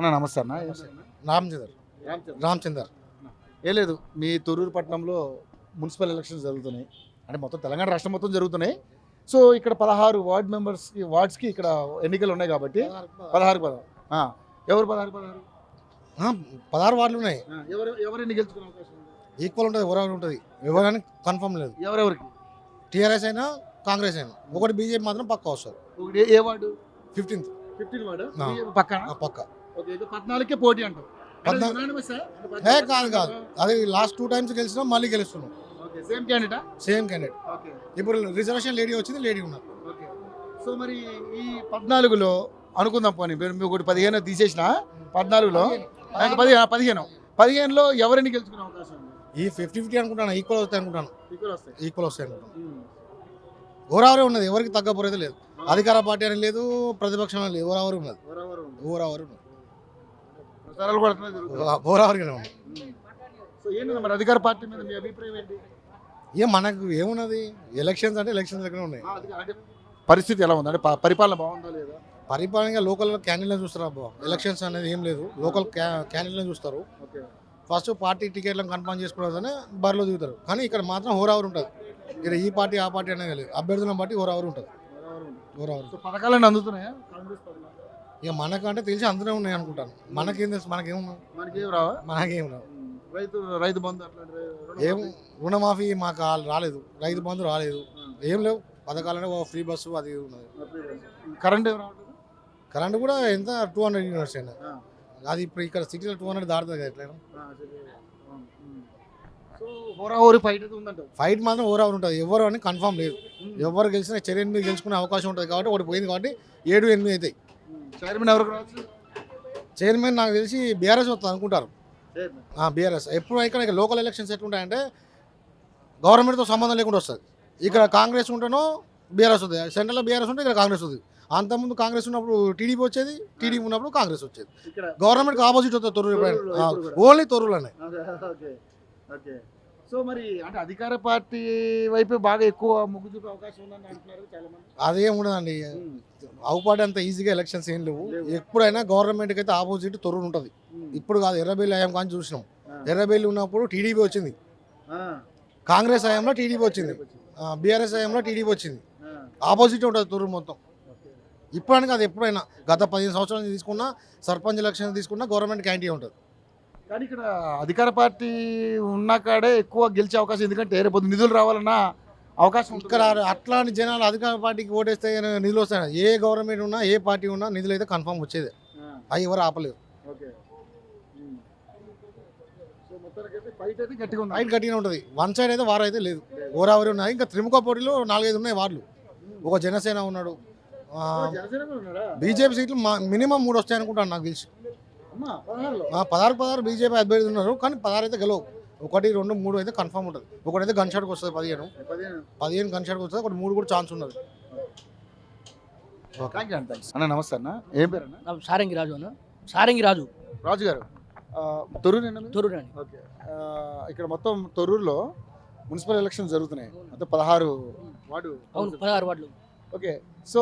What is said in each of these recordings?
అన్న నమస్తే అన్న. రామచందర్ రామచందర్ ఏ లేదు, మీ తొర్రూరు పట్టణంలో మున్సిపల్ ఎలక్షన్స్ జరుగుతున్నాయి, అంటే మొత్తం తెలంగాణ రాష్ట్రం మొత్తం జరుగుతున్నాయి. సో ఇక్కడ 16 వార్డ్స్కి ఇక్కడ ఎన్నికలు ఉన్నాయి కాబట్టి 16 ఎవరు 16 వార్డులు ఉన్నాయి. ఎవరు ఎన్ని గెలుచుకునే అవకాశం ఉంది? ఈక్వల్ ఉంటుంది, ఎవరెవరు ఉంటుంది, ఎవరైనా కన్ఫర్మ్ లేదు. ఎవరెవరికి? టీఆర్ఎస్ అయినా కాంగ్రెస్ అయినా ఒకటి, బీజేపీ మాత్రం పక్కా వస్తుంది. ఏ వార్డు? 15 వార్డు పక్క. ఓకే, 14కే పోటీ అంటారు. కాదు, అది లాస్ట్ 2 times గెలిచినా మళ్ళీ గెలుస్తున్నాం. Same candidate. ఇప్పుడు రిజర్వేషన్ లేడీ వచ్చింది, లేడీ ఉన్నారు. సో మరి ఈ 14లో అనుకుందాం పోనీ, మీరు ఒకటి 15 తీసేసిన 14లో 15లో ఎవరిని గెలుచుకునే అవకాశం ఉంది? ఈ 50-50 అనుకుంటాను, ఈక్వల్ వస్తాయి అనుకుంటాను. ఈక్వల్ వస్తాయి అనుకుంటాను. ఓరావరే ఉన్నది, ఎవరికి తగ్గపోరేది లేదు. అధికార పార్టీ అని లేదు, ప్రతిపక్షం అని లేదు, ఓరావరి ఉన్నది. ఓరావరిగానే ఉంది. సో ఏంటి మరి అధికార పార్టీ మీద మీ అభిప్రాయం ఏంటి? మనకు ఏమున్నది, ఎలక్షన్స్ అంటే ఎలక్షన్స్ లెక్కనే ఉన్నాయి. పరిస్థితి ఎలా ఉంది, అంటే పరిపాలన బాగుందా లేదా? పరిపాలనగా లోకల్ క్యాండిడేట్లను చూస్తారు అబ్బా. ఎలక్షన్స్ అనేది ఏం లేదు, లోకల్ క్యాండిడేట్లను చూస్తారు. ఫస్ట్ పార్టీ టికెట్లను కన్ఫర్మ్ చేసుకున్నారని బరిలో దిగుతారు. కానీ ఇక్కడ మాత్రం హోరావర్ ఉంటుంది. ఇక్కడ ఈ పార్టీ ఆ పార్టీ అనేది లేదు, అభ్యర్థులను బట్టి హోరావర్ ఉంటుంది. పథకాలను అందుతున్నాయా? మనకంటే తెలిసి అందులో ఉన్నాయి అనుకుంటాను. మనకేం తెలుసు, మనకేం రావా? మనకేం రావు. రైతు బంధు ఏం రుణమాఫీ మాకు రాలేదు, రైతు బంధు రాలేదు, ఏం లేవు పథకాలనే. ఫ్రీ బస్సు అది ఉన్నది. కరెంట్ కూడా ఎంత 200 యూనిట్స్ అయినా, అది ఇప్పుడు ఇక్కడ సిటీలో 200 దాడుతుంది కదా. ఎట్లయినా ఫైట్ మాత్రం ఓవర్ ఉంటుంది. ఎవరు అని కన్ఫర్మ్ లేదు. ఎవరు గెలిచినా 8 గెలుచుకునే అవకాశం ఉంటుంది కాబట్టి, ఒకటి పోయింది కాబట్టి 7-8 అవుతాయి. చైర్మన్ నాకు తెలిసి బీఆర్ఎస్ వస్తుంది అనుకుంటారు. బీఆర్ఎస్ ఎప్పుడు ఇక్కడ లోకల్ ఎలక్షన్స్ ఎట్లుంటాయంటే గవర్నమెంట్తో సంబంధం లేకుండా వస్తుంది. ఇక్కడ కాంగ్రెస్ ఉంటేనో బీఆర్ఎస్ వస్తుంది, సెంట్రల్లో బీఆర్ఎస్ ఉంటే ఇక్కడ కాంగ్రెస్ వస్తుంది. అంతకుముందు కాంగ్రెస్ ఉన్నప్పుడు టీడీపీ వచ్చేది, టీడీపీ ఉన్నప్పుడు కాంగ్రెస్ వచ్చేది. గవర్నమెంట్కి ఆపోజిట్ వస్తుంది తొర్రూరు, ఓన్లీ తొర్రూరులోనే. సో మరి అంటే అధికార పార్టీ వైపు బాగా ఎక్కువ మొగ్గు చూపే అవకాశం ఉందని అంటున్నారు చాలా మంది. అదేం ఉండదండి, అవుపాటి అంత ఈజీగా ఎలక్షన్స్ ఏం లేవు. ఎప్పుడైనా గవర్నమెంట్కి అయితే ఆపోజిట్ తొర్రూరు ఉంటుంది. ఇప్పుడు కాదు, ఎర్రబెల్లి హయాం కానీ చూసినాం. ఎర్రబెల్లి ఉన్నప్పుడు టీడీపీ వచ్చింది, కాంగ్రెస్ హయాంలో టీడీపీ వచ్చింది, బీఆర్ఎస్ హయాంలో టీడీపీ వచ్చింది. ఆపోజిట్ ఉంటుంది తొర్రూరు మొత్తం. ఇప్పుడని కాదు, ఎప్పుడైనా గత 15 సంవత్సరాల నుంచి తీసుకున్నా, సర్పంచ్ ఎలక్షన్ తీసుకున్నా గవర్నమెంట్ క్యాంటీన్ ఉంటుంది. కానీ ఇక్కడ అధికార పార్టీ ఉన్న కాడే ఎక్కువ గెలిచే అవకాశం, ఎందుకంటే రేపు నిధులు రావాలన్నా అవకాశం. ఇక్కడ అట్లాంటి జనాలు అధికార పార్టీకి ఓటేస్తే నిధులు వస్తాయి. ఏ గవర్నమెంట్ ఉన్నా, ఏ పార్టీ ఉన్నా నిధులు అయితే కన్ఫర్మ్ వచ్చేదే, అవి ఎవరు ఆపలేరు. ఫైట్ గట్టిగా ఉంటుంది. వన్ సైడ్ అయితే వారు అయితే లేదు, ఓరావరి ఉన్నాయి. ఇంకా త్రిముఖ పోటీలో 4-5 ఉన్నాయి వార్డులు. ఒక జనసేన ఉన్నాడు, బీజేపీ సీట్లు మినిమం 3 వస్తాయి అనుకుంటాను నాకు తెలిసి. 16 బీజేపీ అభ్యర్థులు ఉన్నారు, కానీ 16 అయితే గెలవు. 1, 2, 3 అయితే కన్ఫర్మ్ ఉంటుంది. ఒకటైతే గన్ షాట్కి వస్తుంది, 15 గన్ షాట్కి వస్తుంది. ఒకటి 3 కూడా ఛాన్స్ ఉన్నది. అన్న నమస్తే అన్న, ఏం పేరు అన్న? సారంగి రాజు గారు. తొర్రూరు అండి. ఓకే, ఇక్కడ మొత్తం తొర్రూరులో మున్సిపల్ ఎలక్షన్ జరుగుతున్నాయి, మొత్తం 16 వార్డులు. ఓకే, సో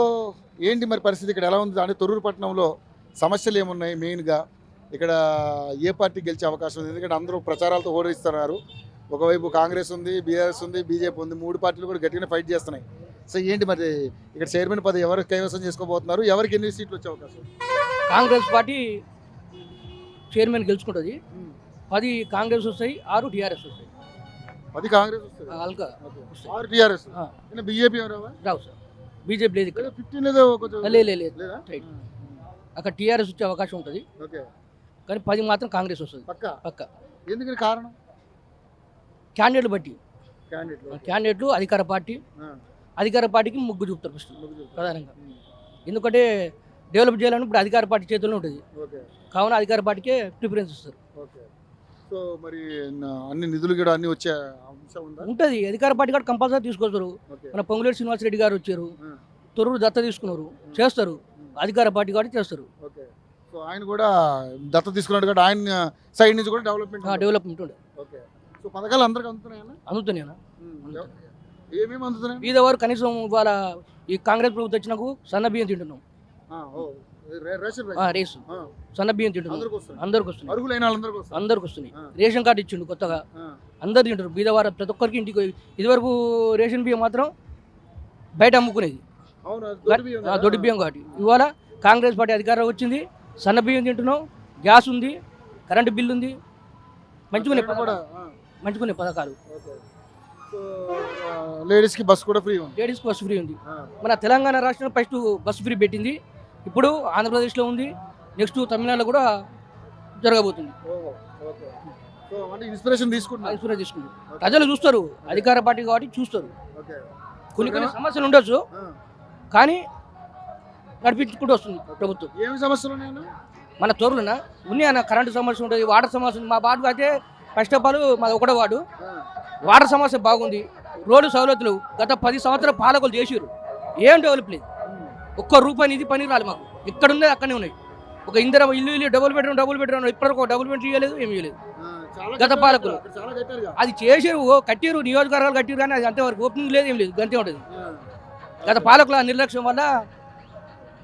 ఏంటి మరి పరిస్థితి ఇక్కడ ఎలా ఉంది? అంటే తొర్రూరు పట్టణంలో సమస్యలు ఏమున్నాయి మెయిన్గా? ఇక్కడ ఏ పార్టీ గెలిచే అవకాశం ఉంది? ఎందుకంటే అందరూ ప్రచారాలతో ఓడిస్తున్నారు. ఒకవైపు కాంగ్రెస్ ఉంది, బీఆర్ఎస్ ఉంది, బీజేపీ ఉంది, 3 పార్టీలు కూడా గట్టిగానే ఫైట్ చేస్తున్నాయి. సో ఏంటి మరి ఇక్కడ చైర్మన్ పదవి ఎవరు కైవసం చేసుకోబోతున్నారు? ఎవరికి ఎన్ని సీట్లు వచ్చే అవకాశం? కాంగ్రెస్ పార్టీ చైర్మన్ గెలుచుకుంటుంది. 10 కాంగ్రెస్ వస్తాయి, 6 టీఆర్ఎస్ వస్తాయి. 10 కాంగ్రెస్ వస్తాయి, 6 టీఆర్ఎస్. బీజేపీ రావు సార్, బీజేపీ లేదు ఇక్కడ. 15 లేదు. అక్కడ టీఆర్ఎస్ వచ్చే అవకాశం ఉంటుంది, కానీ 10 మాత్రం కాంగ్రెస్ వస్తుంది పక్క. ఎందుకని కారణం? క్యాండిడేట్లు బట్టి. క్యాండిడేట్లు అధికార పార్టీకి మొగ్గు చూపుతారు ఫస్ట్ ప్రధానంగా. ఎందుకంటే డెవలప్ చేయాలని ఇప్పుడు అధికార పార్టీ చేతుల్లో ఉంటుంది, కావున అధికార పార్టీకే ప్రిఫరెన్స్ ఇస్తారు. సో మరి అన్ని నిధులు కూడా అన్ని వచ్చే అంశం ఉంటుంది. అధికార పార్టీ కూడా కంపల్సరీ తీసుకొస్తారు. మన పొంగులేటి శ్రీనివాసరెడ్డి గారు వచ్చారు, తొర్రూరు దత్త తీసుకున్నారు, చేస్తారు. అధికార పార్టీ కాబట్టి చేస్తారు. సో ఆయన కూడా దత్త తీసుకున్నాడు కాబట్టి ఆయన సైడ్ నుంచి కూడా డెవలప్మెంట్ ఉండే. సో పథకాలు అందరికీ అందుతున్నాయా? ఏమేమి అందుతున్నాయి? బీదవారు కనీసం ఇవాళ ఈ కాంగ్రెస్ ప్రభుత్వం వచ్చినాకు సన్న బియ్యం తింటున్నాం. రేషన్ రేసు సన్న బియ్యం తింటున్నారు, అందరికి వస్తుంది. అందరికి వస్తున్నాయి, అరుగులైన వాళ్ళందరికీ వస్తుంది. అందరికి వస్తున్నాయి. ఆ. రేషన్ కార్డు ఇచ్చిండు కొత్తగా, ఆ. అందరు తింటారు. బీదవారు ప్రతి ఒక్కరికి ఇంటికి ఇదివరకు రేషన్ బియ్యం మాత్రం బయట అమ్ముకునేది, అవును, అది దొడ్డు బియ్యం కదా? దొడ్డి బియ్యం కాబట్టి. ఇవాళ కాంగ్రెస్ పార్టీ అధికారం వచ్చింది, సన్న బియ్యం తింటున్నాం, గ్యాస్ ఉంది, కరెంటు బిల్లు ఉంది, మంచిగునే కరెంట్ కూడా, మంచిగునే పథకాలు. ఓకే. సో లేడీస్ కి బస్ కూడా ఫ్రీ ఉంది. లేడీస్కి బస్సు ఫ్రీ ఉంది. మన తెలంగాణ రాష్ట్రంలో ఫస్ట్ బస్సు ఫ్రీ పెట్టింది, ఇప్పుడు ఆంధ్రప్రదేశ్లో ఉంది, నెక్స్ట్ తమిళనాడులో కూడా జరగబోతుంది. ఓకే. సో అంటే ఇన్స్పిరేషన్ తీసుకుంటున్నారు. ఇన్సూరెన్స్ తీసుకుంది. ప్రజలు చూస్తారు, అధికార పార్టీ కాబట్టి చూస్తారు. ఓకే. కొన్ని సమస్యలు ఉండొచ్చు, ఆ. కానీ నడిపించుకుంటూ వస్తుంది ప్రభుత్వం. ఏమి సమస్యలు ఉన్నాయన్నా? మన తోరులన ఉన్నాయి అన్న, కరెంటు సమస్య ఉంటుంది, వాటర్ సమస్య ఉంది. మా వార్డు అయితే ఫస్ట్ ఆఫ్ ఆల్ మాది ఒకటో వార్డు, వాటర్ సమస్య బాగుంది, రోడ్డు సౌలతులు గత 10 సంవత్సరాల పాలకులు చేసారు, ఏం డెవలప్ లేదు. ఒక్క రూపాయి నిధి పని రాలి మాకు, ఇక్కడ ఉన్నాయి అక్కడనే ఉన్నాయి. ఒక ఇందిరా ఇల్లు డబుల్ బెడ్రూమ్ ఇప్పటివరకు డబుల్ బెడ్రూమ్ ఇవ్వలేదు, ఏమి ఇవ్వలేదు గత పాలకులు. చాలా కట్టారుగా. అది చేసారు, కట్టిరు, నియోజకవర్గాలు కట్టిరు, కానీ అది అంతవరకు ఓపెనింగ్ లేదు, ఏం లేదు, గంతే ఉంటుంది. గత పాలకుల నిర్లక్ష్యం వల్ల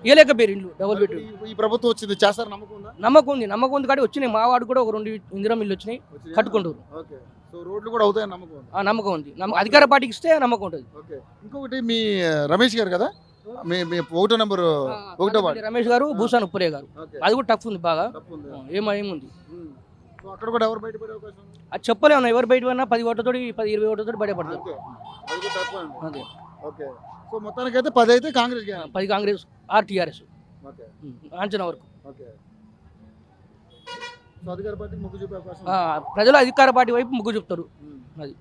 ఇవ్వలేకపోయారు ఇండ్లు డబుల్ బెడ్రూమ్. ఈ ప్రభుత్వం వచ్చింది చేస్తారు నమ్మకం ఉందా? నమ్మకం ఉంది కాబట్టి వచ్చినాయి. మా వాడు కూడా ఒక 2 ఇందిరా ఇల్లు వచ్చినాయి, కట్టుకుంటారు. ఓకే. సో రోడ్లు కూడా అవుతాయని నమ్మకం ఉంది. నమ్మకం ఉంది. అధికార పార్టీకి ఇస్తే నమ్మకం ఉంటుంది. ఓకే. ఇంకొకటి మీ రమేష్ గారు కదా, మీ ఒకటో నెంబర్ ఒకటో వార్డు. రమేష్ గారు, భూషణ్ ఉప్పరే గారు, ఓకే. అది కూడా టఫ్ ఉంది బాగా. తప్పు ఉంది. ఏముంది సో అక్కడ కూడా ఎవరు బయటపడే అవకాశం ఉంది? అది చెప్పలేము, ఎవరు బయట పడినా 10 ఓట్లతోటి 10-20 ఓట్లతోటి బయటపడతారు. అంతే. అది కూడా తక్కువ ఉంది. అదే ఓకే. సో మొత్తానికైతే 10 అయితే Congress guarantee. 10 Congress or TRS okay. అంచనా వరకు. ఓకే. సో అధికార పార్టీకి మొగ్గు చూపే అవకాశం ఉంది. ప్రజలు అధికార పార్టీ వైపు మొగ్గు చూపుతారు. ఉమ్. అది